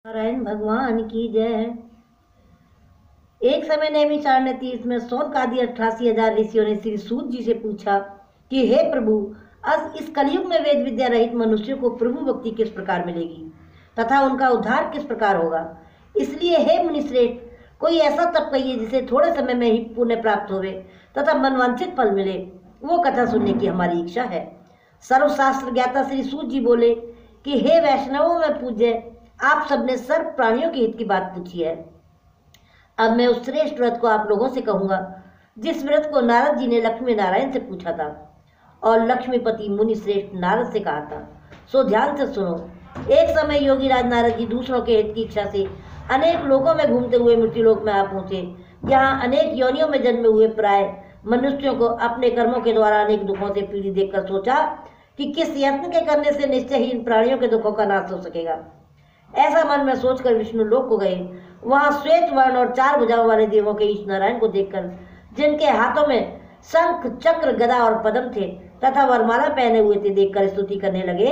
नारायण भगवान की जय। एक समय नैमिषारण्य तीर्थ में शौनक आदि 88,000 ऋषियों ने श्री सूत जी से पूछा कि हे प्रभु, आज इस कलयुग में वेद विद्या रहित मनुष्यों को प्रभु भक्ति किस प्रकार मिलेगी तथा उनका उद्धार किस प्रकार होगा। इसलिए हे मुनिश्रेष्ठ, कोई ऐसा तप कहिए जिसे थोड़े समय में ही पुण्य प्राप्त होवे तथा मनवांछित फल मिले। वो कथा सुनने की हमारी इच्छा है। सर्वशास्त्र ज्ञाता श्री सूत जी बोले कि हे वैष्णवों में पूज्य, आप सबने सर्व प्राणियों के हित की बात पूछी है। अब मैं उस श्रेष्ठ व्रत को आप लोगों से कहूंगा जिस व्रत को नारद जी ने लक्ष्मी नारायण से पूछा था और लक्ष्मीपति मुनि श्रेष्ठ नारद से कहा था। सो ध्यान से सुनो। एक समय योगी राज नारद जी दूसरों के हित की इच्छा से अनेक लोकों में घूमते हुए मृत्युलोक में आ पहुंचे। यहाँ अनेक योनियों में जन्मे हुए प्राय मनुष्यों को अपने कर्मों के द्वारा अनेक दुखों से पीड़ित देखकर सोचा कि किस यत्न के करने से निश्चय ही इन प्राणियों के दुखों का नाश हो सकेगा। ऐसा मन में सोचकर विष्णु लोक को गए। वहां श्वेत वर्ण और 4 भुजाओं वाले देवों के ईश नारायण को देखकर, जिनके हाथों में शंख चक्र गदा और पद्म थे तथा वरमाला पहने हुए थे, देखकर स्तुति करने लगे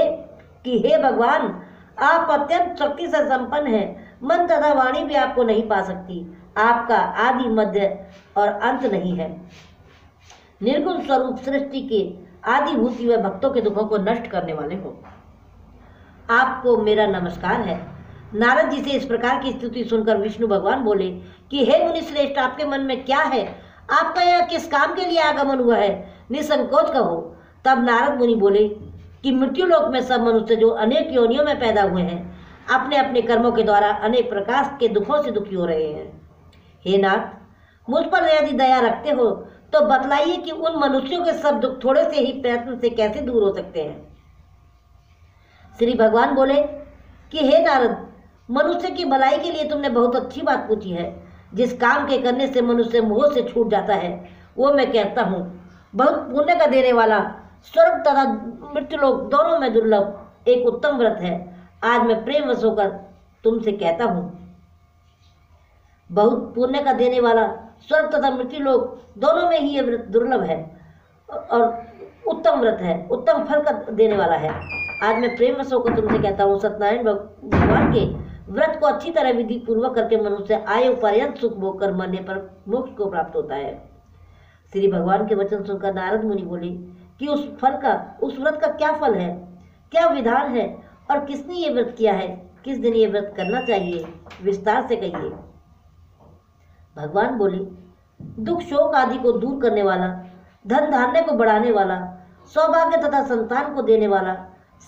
कि हे भगवान, आप अत्यंत शक्ति से संपन्न हैं। मन तथा वाणी भी आपको नहीं पा सकती। आपका आदि मध्य और अंत नहीं है। निर्गुण स्वरूप सृष्टि के आदिभूत व भक्तों के दुखों को नष्ट करने वाले हो। आपको मेरा नमस्कार है। नारद जी से इस प्रकार की स्तुति सुनकर विष्णु भगवान बोले कि हे मुनि श्रेष्ठ, आपके मन में क्या है? आपका यहाँ किस काम के लिए आगमन हुआ है? निसंकोच कहो। तब नारद मुनि बोले कि मृत्युलोक में सब मनुष्य जो अनेक योनियों में पैदा हुए हैं, अपने अपने कर्मों के द्वारा अनेक प्रकार के दुखों से दुखी हो रहे हैं। हे नाथ, मुझ पर यदि दया रखते हो तो बतलाइए कि उन मनुष्यों के सब दुख थोड़े से ही प्रयत्न से कैसे दूर हो सकते हैं। श्री भगवान बोले कि हे नारद, मनुष्य की भलाई के लिए तुमने बहुत अच्छी बात पूछी है। जिस काम के करने से मनुष्य मोह से छूट जाता है वो मैं कहता हूँ बहुत पुण्य का देने वाला, स्वर्ग तथा मृत्युलोक दोनों में दुर्लभ एक उत्तम व्रत है। आज मैं प्रेम वश होकर तुमसे कहता हूँ। बहुत पुण्य का देने वाला, स्वर्ग तथा मृत्युलोक दोनों में ही ये व्रत दुर्लभ है और उत्तम व्रत है, उत्तम फल का देने वाला है। आज मैं प्रेम वश होकर तुमसे कहता हूँ, सत्यनारायण भगवान के व्रत को अच्छी तरह विधि पूर्वक करके मनुष्य आयु पर्यंत सुख भोग कर मरने पर मोक्ष को प्राप्त होता है। श्री भगवान के वचन सुनकर नारद मुनि बोले कि उस व्रत का क्या फल है, क्या विधान है और किसने ये व्रत किया है? किस दिन ये व्रत करना चाहिए? विस्तार से कहिए। भगवान बोले, दुख शोक आदि को दूर करने वाला, धन धान्य को बढ़ाने वाला, सौभाग्य तथा संतान को देने वाला,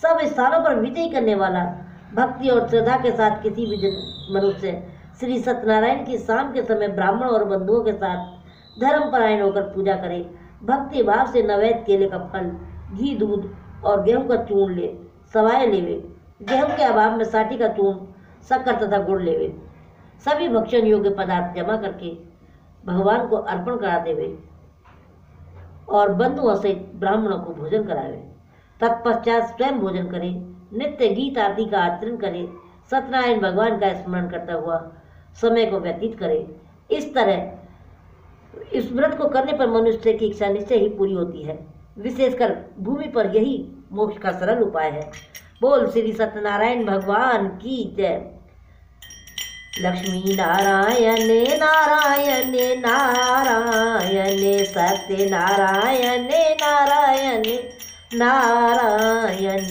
सब स्थानों पर विजय करने वाला, भक्ति और श्रद्धा के साथ किसी भी मनुष्य श्री सत्यनारायण की शाम के समय ब्राह्मण और बंधुओं के साथ धर्मपरायण होकर पूजा करे, भक्ति भाव से नैवेद्य केले का फल, घी, दूध और गेहूं का चूर्ण ले सवाए लेवे, गेहूं के अभाव में साठी का चूर्ण, शक्कर तथा गुड़ लेवे, सभी भक्षण योग्य पदार्थ जमा करके भगवान को अर्पण करा देवे और बंधुओं से ब्राह्मणों को भोजन करावे। तत्पश्चात स्वयं भोजन करे, नित्य गीत आदि का आचरण करे, सत्यनारायण भगवान का स्मरण करता हुआ समय को व्यतीत करे। इस तरह इस व्रत को करने पर मनुष्य की इच्छा निश्चय ही पूरी होती है। विशेषकर भूमि पर यही मोक्ष का सरल उपाय है। बोल श्री सत्यनारायण भगवान की जय। लक्ष्मी नारायण नारायण नारायण, सत्य नारायण नारायण नारायण।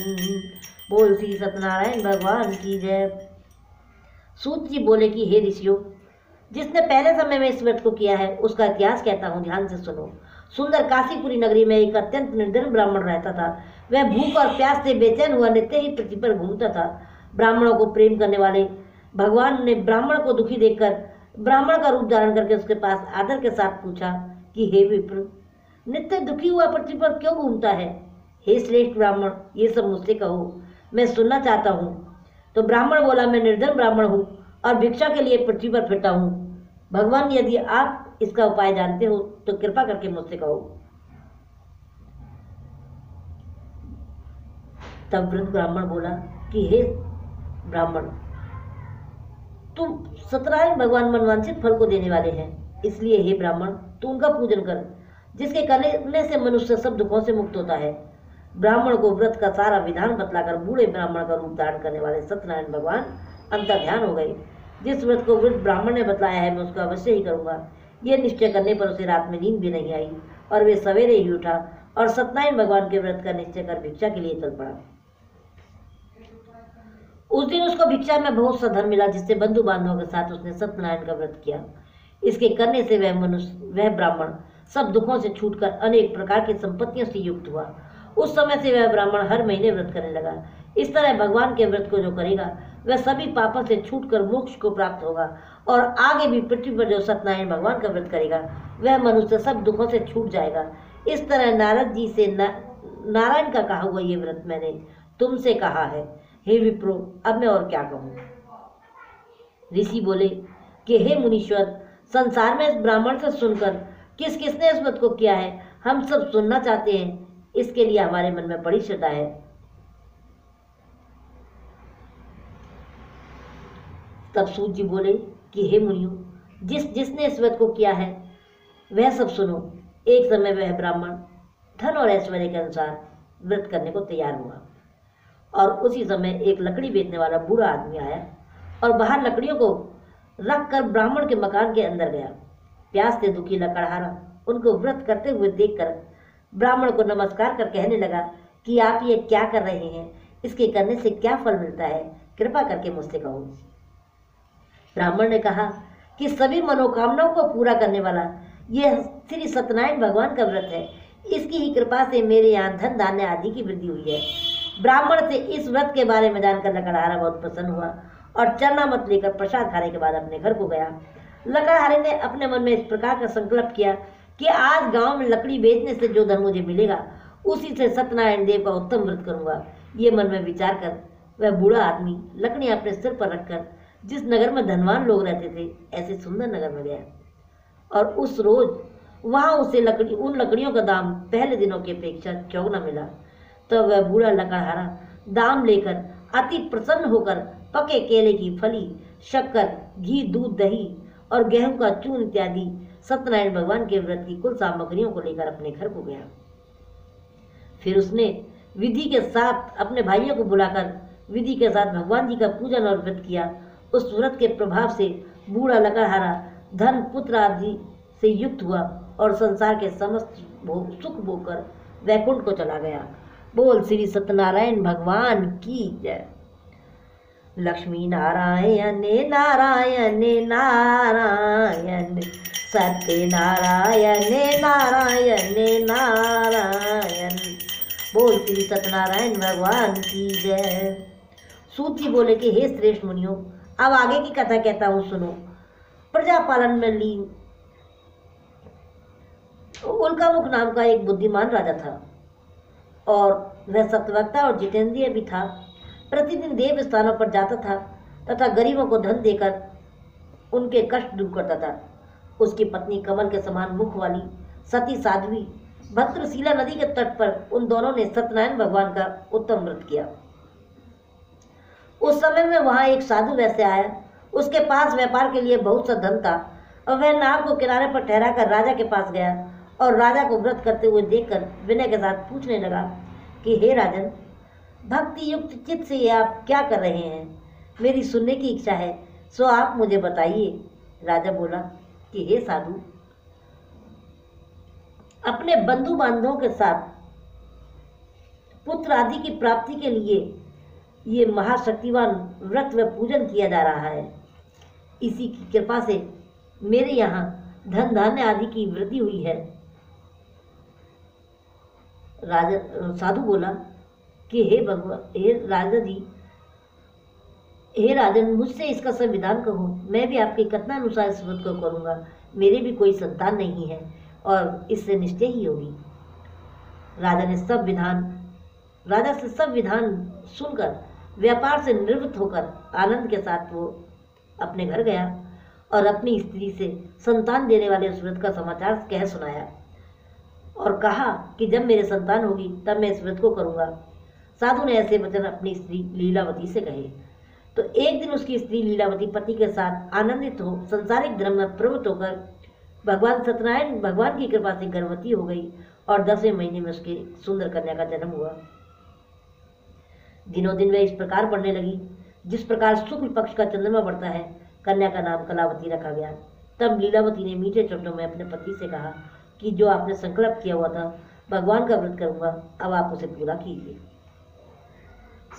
बोल श्री सत्यनारायण भगवान की जय। सूत जी बोले कि हे ऋषियों, जिसने पहले समय में इस व्रत को किया है उसका इतिहास कहता हूँ, ध्यान से सुनो। सुंदर काशीपुरी नगरी में एक अत्यंत निर्धन ब्राह्मण रहता था। वह भूख और प्यास से बेचैन हुआ नित्य ही पृथ्वी पर घूमता था। ब्राह्मणों को प्रेम करने वाले भगवान ने ब्राह्मण को दुखी देखकर ब्राह्मण का रूप धारण करके उसके पास आदर के साथ पूछा कि हे विप्र, नित्य दुखी हुआ पृथ्वी पर क्यों घूमता है? हे श्रेष्ठ ब्राह्मण, ये सब मुझसे कहो, मैं सुनना चाहता हूँ। तो ब्राह्मण बोला, मैं निर्धन ब्राह्मण हूँ और भिक्षा के लिए पृथ्वी पर फिरता हूँ। भगवान, यदि आप इसका उपाय जानते हो तो कृपा करके मुझसे कहो। तब वृद्ध ब्राह्मण बोला कि हे ब्राह्मण, तुम सत्यनारायण भगवान मनवांछित फल को देने वाले हैं, इसलिए हे ब्राह्मण, तू उनका पूजन कर, जिसके करने से मनुष्य सब दुखों से मुक्त होता है। ब्राह्मण को व्रत का सारा विधान बतलाकर बूढ़े ब्राह्मण का रूप धारण करने वाले सत्यनारायण भगवान अंतर ध्यान हो गई। जिस व्रत को वृद्ध ब्राह्मण ने बतलाया है मैं उसको अवश्य ही करूंगा। यह निश्चय करने पर उसे रात में नींद भी नहीं आई और वे सवेरे ही उठा और सत्यनारायण भगवान के व्रत का निश्चय कर भिक्षा के लिए चल पड़ा। उस दिन उसको भिक्षा में बहुत सा धन मिला, जिससे बंधु बांधवों के साथ उसने सत्यनारायण का व्रत किया। इसके करने से वह ब्राह्मण सब दुखों से छूटकर अनेक प्रकार की संपत्तियों से युक्त हुआ। उस समय से वह ब्राह्मण हर महीने व्रत करने लगा। इस तरह भगवान के व्रत को जो करेगा वह सभी पापों से छूटकर मोक्ष को प्राप्त होगा और आगे भी पृथ्वी पर जो सत्यनारायण भगवान का व्रत करेगा वह मनुष्य सब दुखों से छूट जाएगा। इस तरह नारद जी से नारायण का कहा हुआ ये व्रत मैंने तुमसे कहा है। हे विप्रो, अब मैं और क्या कहूँ। ऋषि बोले कि हे मुनीश्वर, संसार में इस ब्राह्मण से सुनकर किस किसने इस व्रत को किया है हम सब सुनना चाहते हैं। इसके लिए हमारे मन में बड़ी श्रद्धा है। तब सूत जी बोले कि हे मुनियों, जिसने इस व्रत को किया है वह सब सुनो। एक समय वह ब्राह्मण धन और ऐश्वर्य के अनुसार व्रत करने को तैयार हुआ और उसी समय एक लकड़ी बेचने वाला बूढ़ा आदमी आया और बाहर लकड़ियों को रखकर ब्राह्मण के मकान के अंदर गया। प्यास से दुखी लकड़हारा उनको व्रत करते हुए देखकर ब्राह्मण को नमस्कार कर कहने लगा कि आप ये क्या कर रहे हैं, इसके करने से क्या फल मिलता है, कृपा करके मुझसे कहो। ब्राह्मण ने कहा कि सभी मनोकामनाओं को पूरा करने वाला यह श्री सत्यनारायण भगवान का व्रत है। इसकी ही कृपा से मेरे यहाँ धन धान्य आदि की वृद्धि हुई है। ब्राह्मण से इस व्रत के बारे में जानकर लकड़हारा बहुत प्रसन्न हुआ और चरणामत लेकर प्रसाद खाने के बाद अपने घर को गया। लकड़हारे ने अपने मन में इस प्रकार का संकल्प किया कि आज गांव में लकड़ी बेचने से जो धन मुझे मिलेगा उसी से सत्यनारायण देव का उत्तम व्रत करूंगा। ये मन में विचार कर वह बूढ़ा आदमी लकड़ियां अपने सिर पर रखकर जिस नगर में धनवान लोग रहते थे ऐसे सुंदर नगर में गया और उस रोज वहां उसे उन लकड़ियों का दाम पहले दिनों की अपेक्षा चौगुना मिला। तो वह बूढ़ा लकड़हारा दाम लेकर अति प्रसन्न होकर पके केले की फली, शक्कर, घी, दूध, दही और गेहूं का चूर्ण इत्यादि सत्यनारायण भगवान के व्रत की कुल सामग्रियों को लेकर अपने घर को गया। फिर उसने विधि के साथ अपने भाइयों को बुलाकर विधि के साथ भगवान जी का पूजन और व्रत किया। उस व्रत के प्रभाव से बूढ़ा लकड़हारा धन, पुत्र आदि से युक्त हुआ और संसार के समस्त सुख भोगकर वैकुंठ को चला गया। बोल श्री सत्यनारायण भगवान की जय। लक्ष्मी नारायण नारायण नारायण, सत्यनारायण नारायण नारायण। बोल श्री सत्यनारायण भगवान की जय। सूत जी बोले कि हे श्रेष्ठ मुनियों, अब आगे की कथा कहता हूँ सुनो। प्रजापालन में लीन उल्कामुख नाम का एक बुद्धिमान राजा था और वह सत्यवक्ता और जितेंद्रिय भी था। प्रतिदिन देव स्थानों पर जाता था तथा गरीबों को धन देकर उनके कष्ट दूर करता था। उसकी पत्नी कमल के समान मुख वाली सती साध्वी भद्रशिला नदी के तट पर उन दोनों ने सत्यनारायण भगवान का उत्तम व्रत किया। उस समय में वहां एक साधु वैसे आया। उसके पास व्यापार के लिए बहुत सा धन था और वह नाव को किनारे पर ठहराकर राजा के पास गया और राजा को व्रत करते हुए देखकर विनय के साथ पूछने लगा कि हे राजन, भक्ति युक्त चित्त से आप क्या कर रहे हैं? मेरी सुनने की इच्छा है, सो आप मुझे बताइए। राजा बोला कि हे साधु, अपने बंधु बांधवों के साथ पुत्र आदि की प्राप्ति के लिए ये महाशक्तिवान व्रत व पूजन किया जा रहा है। इसी की कृपा से मेरे यहाँ धन धान्य आदि की वृद्धि हुई है। साधु बोला कि हे भगवान, हे राजा जी, हे राजन, मुझसे इसका संविधान कहो। मैं भी आपके कथनानुसार इस व्रत को करूँगा। मेरे भी कोई संतान नहीं है और इससे निश्चय ही होगी। राजा से सब विधान सुनकर व्यापार से निवृत्त होकर आनंद के साथ वो अपने घर गया और अपनी स्त्री से संतान देने वाले उस व्रत का समाचार कह सुनाया और कहा कि जब मेरे संतान होगी तब मैं इस व्रत को करूँगा। साधु ने ऐसे वचन अपनी स्त्री लीलावती से कहे। तो एक दिन उसकी स्त्री लीलावती पति के साथ आनंदित हो संसारिक धर्म में प्रवृत्त होकर भगवान सत्यनारायण भगवान की कृपा से गर्भवती हो गई और 10वें महीने में उसके सुंदर कन्या का जन्म हुआ। दिनों दिन वह इस प्रकार बढ़ने लगी जिस प्रकार शुक्ल पक्ष का चंद्रमा बढ़ता है, कन्या का नाम कलावती रखा गया। तब लीलावती ने मीठे शब्दों में अपने पति से कहा कि जो आपने संकल्प किया हुआ था, भगवान का व्रत करूंगा, अब आप उसे पूरा कीजिए।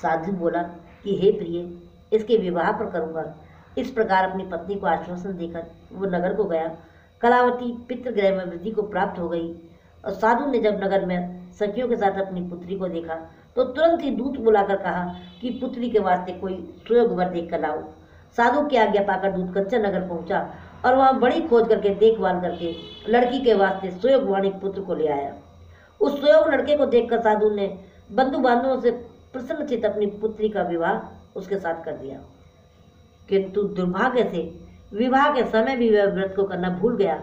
साधु बोला कि हे प्रिय, इसके विवाह पर करूंगा। इस प्रकार अपनी पत्नी को आश्वासन देकर वो नगर को गया। कलावती पितृगृह में वृद्धि को प्राप्त हो गई और साधु ने जब नगर में सखियों के साथ अपनी पुत्री को देखा तो तुरंत ही दूत बुलाकर कहा कि पुत्री के वास्ते कोई सुयोग वर देख कर लाओ। साधु की आज्ञा पाकर दूत कंचन नगर पहुंचा और वहां बड़ी खोज करके देखभाल करके लड़की के वास्ते सुयोगवाणी पुत्र को ले आया। उस सुयोग लड़के को देखकर साधु ने बंधु बांधवों से प्रसन्नचित अपनी पुत्री का विवाह उसके साथ कर दिया। किंतु दुर्भाग्य से विवाह के समय भी वह व्रत को करना भूल गया।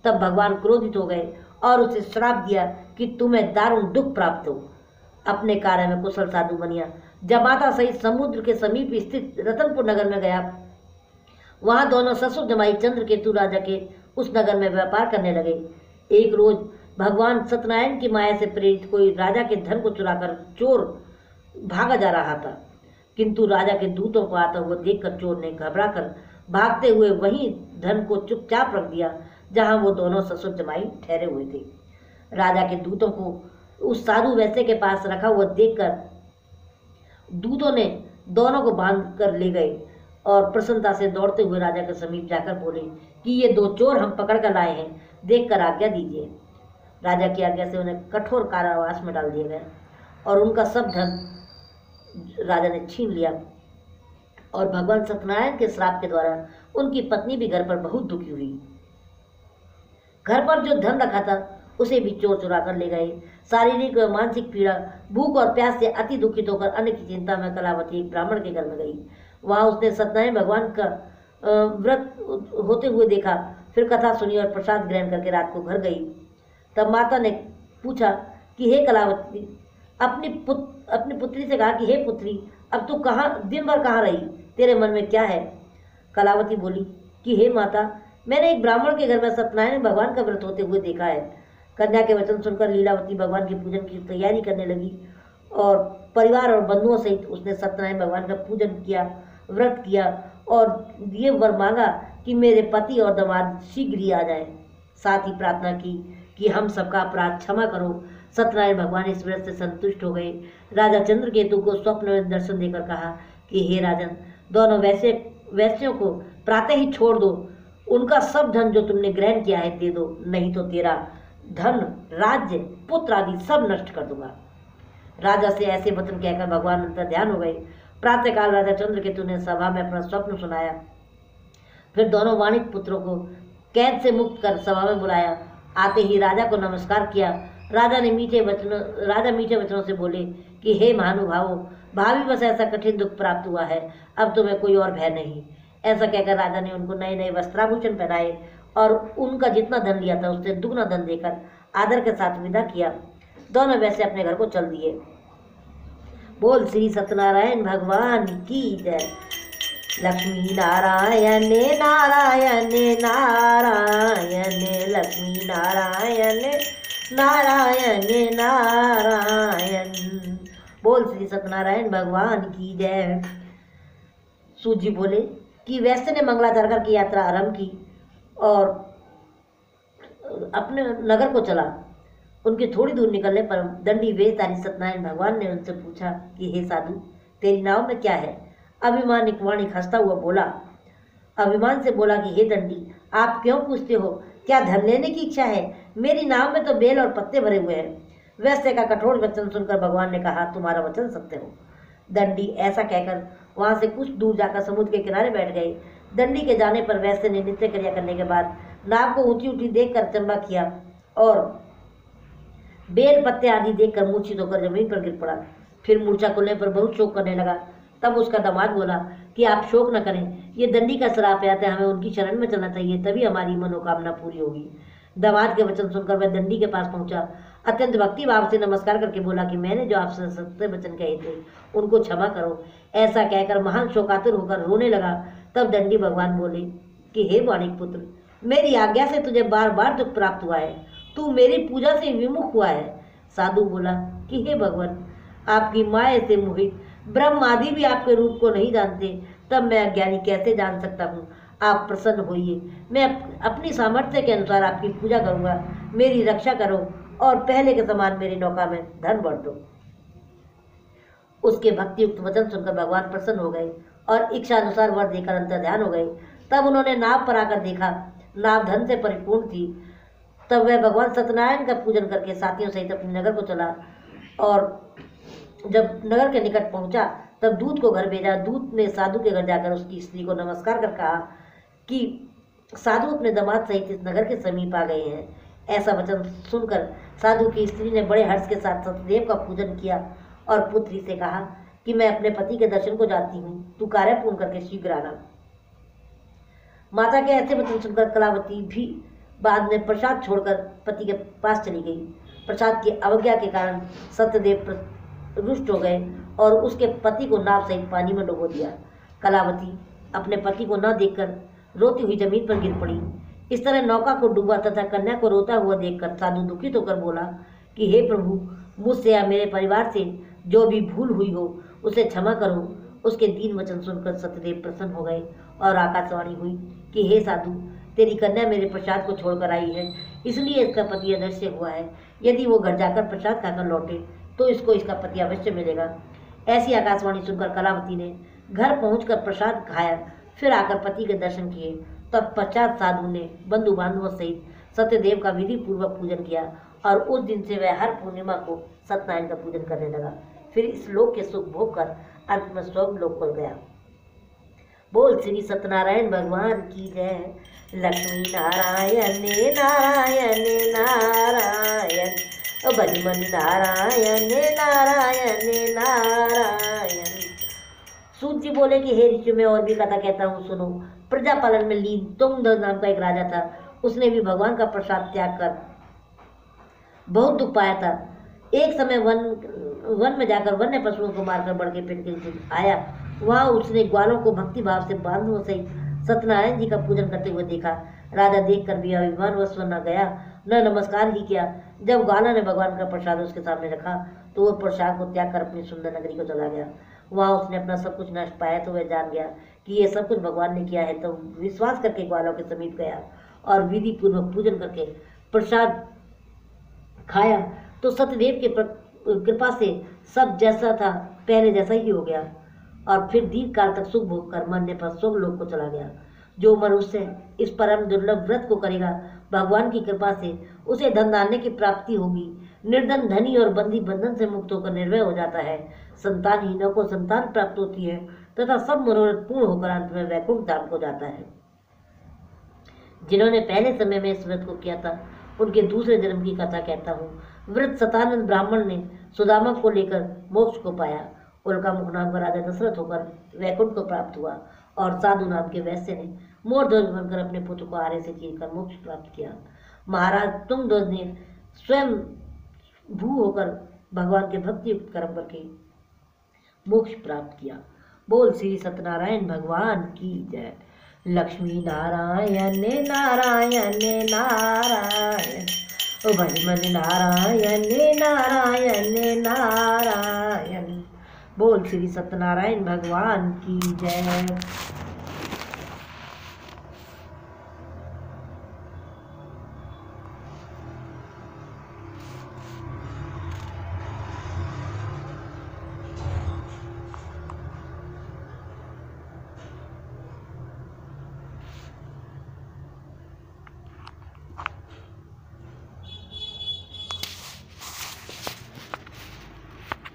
तब भगवान क्रोधित हो गए और उसे श्राप दिया कि तुम्हें दारुण दुख प्राप्त हो। अपने कार्य में कुशल साधु बनिया जमाता सहित समुद्र के समीप स्थित रतनपुर नगर में गया। वहां दोनों ससुर जमाई चंद्रकेतु राजा के उस नगर में व्यापार करने लगे। एक रोज भगवान सत्यनारायण की माया से प्रेरित कोई राजा के धन को चुराकर चोर भागा जा रहा था, किंतु राजा के दूतों को आता हुआ देखकर चोर ने घबराकर भागते हुए वहीं धन को चुपचाप रख दिया जहां वो दोनों ससुर जमाई ठहरे हुए थे। राजा के दूतों को उस साधु वैश्य के पास रखा हुआ देखकर दूतों ने दोनों को बांध कर ले गए और प्रसन्नता से दौड़ते हुए राजा के समीप जाकर बोले कि ये दो चोर हम पकड़ कर लाए हैं, देखकर आज्ञा दीजिए। राजा की आज्ञा से उन्हें कठोर कारावास में डाल दिया गया और उनका सब धन राजा ने छीन लिया। और भगवान सत्यनारायण के श्राप के द्वारा उनकी पत्नी भी घर पर बहुत दुखी हुई। घर पर जो धन रखा था उसे भी चोर चुरा कर ले गए। शारीरिक व मानसिक पीड़ा, भूख और प्यास से अति दुखित होकर अन्य की चिंता में कलावती एक ब्राह्मण के घर में गई। वहां उसने सत्यनारायण भगवान का व्रत होते हुए देखा। फिर कथा सुनी और प्रसाद ग्रहण करके रात को घर गई। तब माता ने पूछा कि हे कलावती, अपनी पुत्री से कहा कि हे पुत्री, अब तू दिन भर कहाँ रही, तेरे मन में क्या है? कलावती बोली कि हे माता, मैंने एक ब्राह्मण के घर में सत्यनारायण भगवान का व्रत होते हुए देखा है। कन्या के वचन सुनकर लीलावती भगवान के पूजन की तैयारी करने लगी और परिवार और बंधुओं सहित उसने सत्यनारायण भगवान का पूजन किया, व्रत किया और ये वर मांगा कि मेरे पति और दामाद शीघ्र ही आ जाए। साथ ही प्रार्थना की कि हम सबका अपराध क्षमा करो। सत्यनारायण भगवान इस व्रत से संतुष्ट हो गए। राजा चंद्रकेतु को स्वप्न में दर्शन देकर कहा कि हे राजन, दोनों वैश्यों को प्रातः ही छोड़ दो। उनका सब धन जो तुमने ग्रहण किया है दे दो, नहीं तो तेरा धन, राज्य, पुत्र आदि सब नष्ट कर दूंगा। राजा से ऐसे वचन कहकर भगवान अंतर ध्यान हो गए। प्रातःकाल राजा चंद्रकेतु ने सभा में अपना स्वप्न सुनाया। फिर दोनों वाणिक पुत्रों को कैद से मुक्त कर सभा में बुलाया। आते ही राजा को नमस्कार किया। राजा मीठे वचनों से बोले कि हे महानुभावों, भाभी बस ऐसा कठिन दुख प्राप्त हुआ है, अब तुम्हें कोई और भय नहीं। ऐसा कहकर राजा ने उनको नए नए वस्त्राभूषण पहनाए और उनका जितना धन लिया था उससे दुगना धन देकर आदर के साथ विदा किया। दोनों वैसे अपने घर को चल दिए। बोल श्री सत्यनारायण भगवान की जय। लक्ष्मी नारायण नारायण नारायण, लक्ष्मी नारायण नारायण नारायण। बोल श्री सत्यनारायण भगवान की जय। सूत जी बोले कि वैश्य ने मंगलाचरण की यात्रा आरंभ की और अपने नगर को चला। उनके थोड़ी दूर निकलने पर दंडी वेशधारी सत्यनारायण भगवान ने उनसे पूछा कि हे साधु, तेरी नाव में क्या है? अभिमान वाणिक हंसता हुआ बोला, अभिमान से बोला कि हे दंडी, आप क्यों पूछते हो? क्या धन लेने की इच्छा है? मेरी नाव में तो बेल और पत्ते भरे हुए हैं। वैश्य का कठोर वचन सुनकर भगवान ने कहा, तुम्हारा वचन सत्य हो। दंडी ऐसा कहकर वहां से कुछ दूर जाकर समुद्र के किनारे बैठ गए। दंडी के जाने पर वैश्य ने नित्य क्रिया करने के बाद नाव को ऊंची ऊंची देखकर चंबा किया और बेल पत्ते आदि देखकर मूर्छित होकर जमीन पर गिर पड़ा। फिर मूर्छा खुलने पर बहुत शोक करने लगा। तब उसका दामाद बोला कि आप शोक न करें, ये दंडी का श्राप है, हमें उनकी शरण में चलना चाहिए, तभी हमारी मनोकामना पूरी होगी। दामाद के वचन सुनकर वह दंडी के पास पहुंचा। अत्यंत भक्ति भाव से नमस्कार करके बोला कि मैंने जो आपसे सत्य वचन कहे थे उनको क्षमा करो। ऐसा कहकर महान शोकातुर होकर रोने लगा। तब दंडी भगवान बोले कि हे वाणिक पुत्र, मेरी आज्ञा से तुझे बार बार दुख प्राप्त हुआ है, तू मेरी पूजा से विमुख हुआ है। साधु बोला कि हे भगवान, आपकी माया से मोहित ब्रह्म आदि भी आपके रूप को नहीं जानते, तब मैं अज्ञानी कैसे जान सकता हूँ। आप प्रसन्न होइए, मैं अपनी सामर्थ्य के अनुसार आपकी पूजा करूँगा। मेरी रक्षा करो और पहले के समान मेरी नौका में धन भर दो। उसके भक्तियुक्त वचन सुनकर भगवान प्रसन्न हो गए और इच्छा अनुसार वर देकर अंतर्ध्यान हो गए। तब उन्होंने नाव पर आकर देखा, नाव धन से परिपूर्ण थी। तब वह भगवान सत्यनारायण का पूजन करके साथियों सहित अपने नगर को चला, और जब नगर के निकट पहुंचा तब दूत को घर भेजा। दूत ने साधु के घर जाकर उसकी स्त्री को नमस्कार कर कहा कि साधु अपने दामाद सहित इस नगर के समीप आ गए हैं। ऐसा वचन सुनकर साधु की स्त्री ने बड़े हर्ष के साथ सत्यदेव का पूजन किया और पुत्री से कहा कि मैं अपने पति के दर्शन को जाती हूँ, तू कार्य पूर्ण करके शीघ्र आना। माता के ऐसे वचन सुनकर कलावती भी बाद में प्रसाद छोड़कर पति के पास चली गई। प्रसाद की अवज्ञा के कारण सत्यदेव रुष्ट हो गए और उसके पति को नाव सहित पानी में डुबो दिया। कलावती अपने पति को न देखकर रोती हुई जमीन पर गिर पड़ी। इस तरह नौका को डूबा तथा कन्या को रोता हुआ देखकर साधु दुखित होकर बोला कि हे प्रभु, मुझसे या मेरे परिवार से जो भी भूल हुई हो उसे क्षमा करो। उसके दीन वचन सुनकर सत्यदेव प्रसन्न हो गए और आकाशवाणी हुई कि हे साधु, तेरी कन्या मेरे प्रसाद को छोड़कर आई है, इसलिए इसका पति अदृश्य हुआ है। यदि वो घर जाकर प्रसाद खाकर लौटे तो इसको इसका पति अवश्य मिलेगा। ऐसी आकाशवाणी सुनकर कलावती ने घर पहुंचकर प्रसाद खाया, फिर आकर पति के दर्शन किए। तब पश्चात साधु ने बंधु बांधवों सहित सत्यदेव का विधि पूर्वक पूजन किया और उस दिन से वह हर पूर्णिमा को सत्यनारायण का पूजन करने लगा। फिर इस लोक के सुख भोग कर अंत में स्वर्ग लोक को गया। बोल श्री सत्यनारायण भगवान की जय। लक्ष्मी नारायण नारायण नारायण, भजमन नारायण नारायण नारायण। सूत जी बोले कि हे ऋषि, मैं और भी कथा कहता हूँ, सुनो। प्रजा पालन में लीन तुंगध्वज नाम का एक राजा था। उसने भी भगवान का प्रसाद त्याग कर बहुत दुख पाया था। एक समय वन में जाकर वन्य पशुओं को मारकर बढ़ के पेट के आया। वहाँ उसने ग्वालों को भक्ति भाव से बांधवों सहित सत्यनारायण जी का पूजन करते हुए देखा। राजा देखकर भी अभिमानवश न गया, न नमस्कार ही किया। जब ग्वाला ने भगवान का प्रसाद उसके सामने रखा तो वह प्रसाद को त्याग कर अपनी सुंदर नगरी को चला गया। वहाँ उसने अपना सब कुछ नष्ट पाया तो वह जान गया कि ये सब कुछ भगवान ने किया है। तो विश्वास करके ग्वालों के समीप गया और विधि पूर्वक पूजन करके प्रसाद खाया तो सत्यदेव के कृपा से सब जैसा था पहले जैसा ही हो गया और फिर दीर्घ काल तक सुख भोग कर मरने पर स्वर्ग लोक को चला गया। जो मनुष्य इस परम दुर्लभ व्रत को करेगा, भगवान की कृपा से उसे धन धान्य की प्राप्ति होगी। निर्धन धनी और बंदी बंधन से मुक्त होकर निर्भय हो जाता है। संतानहीनों को संतान प्राप्त होती है तथा सब मनोरथ पूर्ण होकर अंत में वैकुंठ धाम को जाता है। जिन्होंने पहले समय में इस व्रत को किया था उनके दूसरे जन्म की कथा कहता हूँ। व्रत सतानंद ब्राह्मण ने सुदामा को लेकर मोक्ष को पाया। उल्का मुख नाम का राजा दशरथ होकर वैकुंठ को प्राप्त हुआ और साधु नाम के वैश्य ने मोर ध्वज बनकर अपने पुत्र को आरे से चीरकर मोक्ष प्राप्त किया। महाराज तुंगध्वज ने स्वयं भू होकर भगवान के भक्ति युक्त कर्म करके मोक्ष प्राप्त किया। बोल श्री सत्यनारायण भगवान की जय। लक्ष्मी नारायण नारायण नारायण, भजमन नारायण नारायण नारायण। बोल श्री सत्यनारायण भगवान की जय।